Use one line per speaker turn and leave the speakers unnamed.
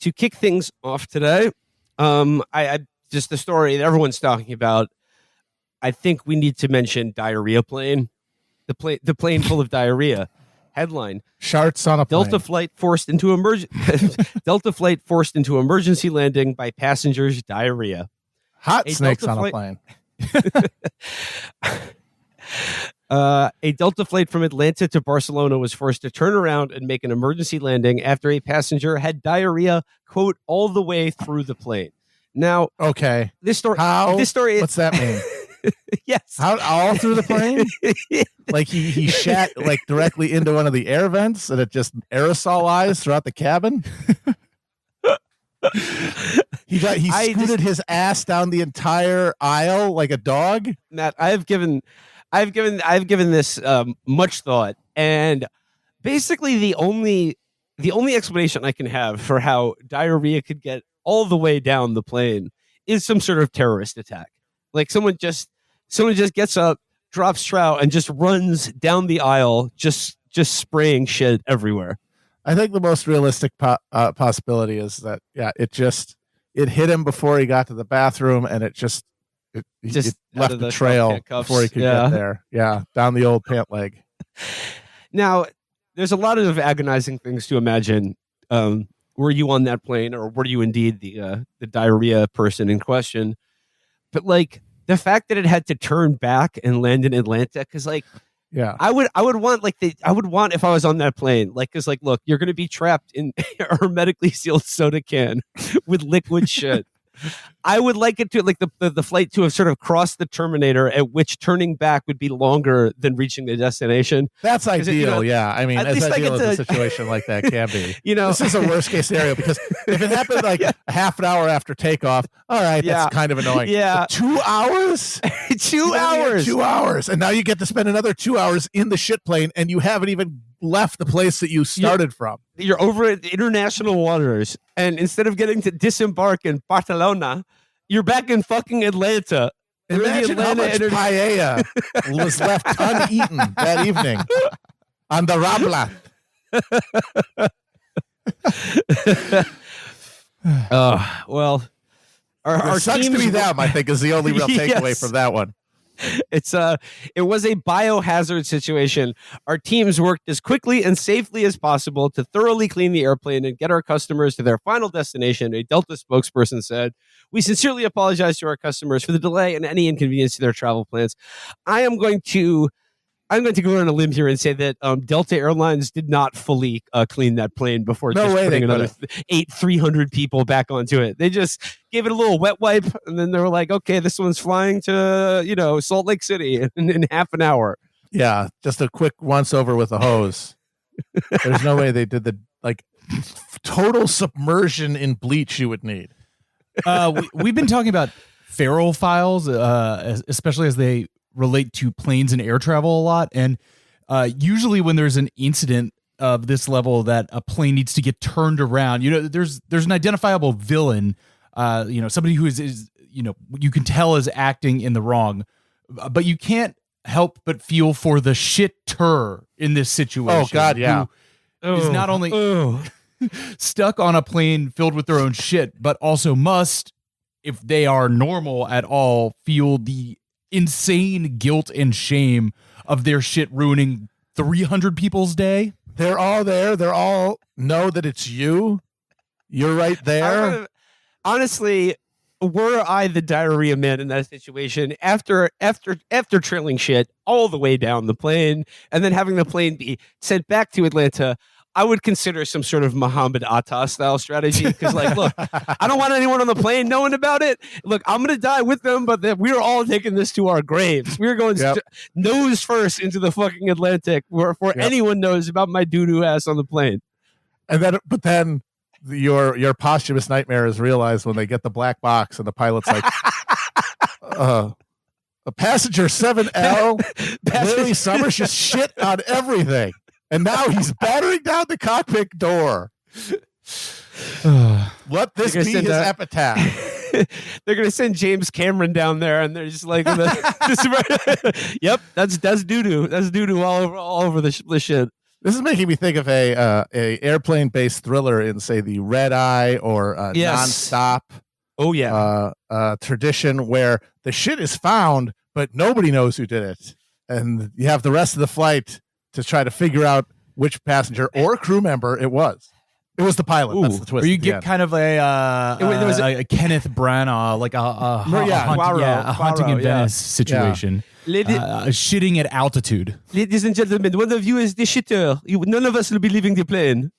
to kick things off today, I just the story that everyone's talking about. I think we need to mention Diarrhea plane, the plane full of diarrhea. Headline:
Sharts on a plane.
Delta flight forced into emergency landing by passengers' diarrhea.
Hot
A
snakes
Delta
on a
flight-
plane.
A Delta flight from Atlanta to Barcelona was forced to turn around and make an emergency landing after a passenger had diarrhea, quote, all the way through the plane. Now,
Okay.
this story.
How?
This story.
What's that mean?
Yes.
How all through the plane? Like he shat like directly into one of the air vents and it just aerosolized throughout the cabin? He scooted his ass down the entire aisle like a dog?
Matt, I've given this much thought, and basically the only explanation I can have for how diarrhea could get all the way down the plane is some sort of terrorist attack. Like someone just gets up, drops trout, and just runs down the aisle, just spraying shit everywhere.
I think the most realistic possibility is that it hit him before he got to the bathroom, and it left the trail before he could get there. Yeah, down the old pant leg.
Now, there's a lot of agonizing things to imagine. Were you on that plane, or were you indeed the diarrhea person in question? But like the fact that it had to turn back and land in Atlanta, because like.
Yeah,
I would want if I was on that plane, like, because like, look, you're going to be trapped in a hermetically sealed soda can with liquid shit. I would like it to like the flight to have sort of crossed the Terminator, at which turning back would be longer than reaching the destination.
That's ideal. Yeah, I mean, as ideal as a
to,
situation like that can be.
This
is a worst case scenario because if it happened like a half an hour after takeoff, all right, that's kind of annoying.
Yeah,
but 2 hours,
2 hours,
2 hours, and now you get to spend another 2 hours in the shit plane, and you haven't even left the place that you started from.
You're over at international waters, and instead of getting to disembark in Barcelona, you're back in fucking Atlanta.
Imagine how much paella was left uneaten that evening on the Rambla.
Well, our
sucks to be them, I think, is the only real takeaway from that one.
It was a biohazard situation. Our teams worked as quickly and safely as possible to thoroughly clean the airplane and get our customers to their final destination, a Delta spokesperson said. We sincerely apologize to our customers for the delay and any inconvenience to their travel plans. I'm going to go on a limb here and say that Delta Airlines did not fully clean that plane before putting another 300 people back onto it. They just gave it a little wet wipe, and then they were like, okay, this one's flying to, Salt Lake City in half an hour.
Yeah, just a quick once over with a hose. There's no way they did the total submersion in bleach you would need.
We've been talking about feral files, especially as they relate to planes and air travel a lot. And usually when there's an incident of this level that a plane needs to get turned around, there's an identifiable villain, somebody who is you can tell is acting in the wrong, but you can't help but feel for the shitter in this situation.
Oh God, yeah.
Is not only stuck on a plane filled with their own shit, but also must, if they are normal at all, feel the insane guilt and shame of their shit ruining 300 people's day.
They're all there. They're all know that it's you. You're right there.
Honestly, were I the diarrhea man in that situation, after trailing shit all the way down the plane and then having the plane be sent back to Atlanta, I would consider some sort of Muhammad Atta style strategy, because look, I don't want anyone on the plane knowing about it. Look, I'm going to die with them, but we're all taking this to our graves. We're going nose first into the fucking Atlantic before anyone knows about my doo-doo ass on the plane.
And then your posthumous nightmare is realized when they get the black box and the pilot's like, a passenger 7L, Larry Summers just shit on everything. And now he's battering down the cockpit door. Let this be his epitaph.
They're going to send James Cameron down there, and they're just like, yep, that's doo-doo. That's doo-doo all over the shit.
This is making me think of a airplane based thriller in, say, the Red Eye or Nonstop.
Oh yeah.
Tradition where the shit is found, but nobody knows who did it, and you have the rest of the flight to try to figure out which passenger or crew member it was. It was the pilot. That's the twist.
Or you
at the
get
end.
kind of a Kenneth Branagh, like a haunting in Venice situation. Shitting at altitude.
Ladies and gentlemen, one of you is the shitter. None of us will be leaving the plane.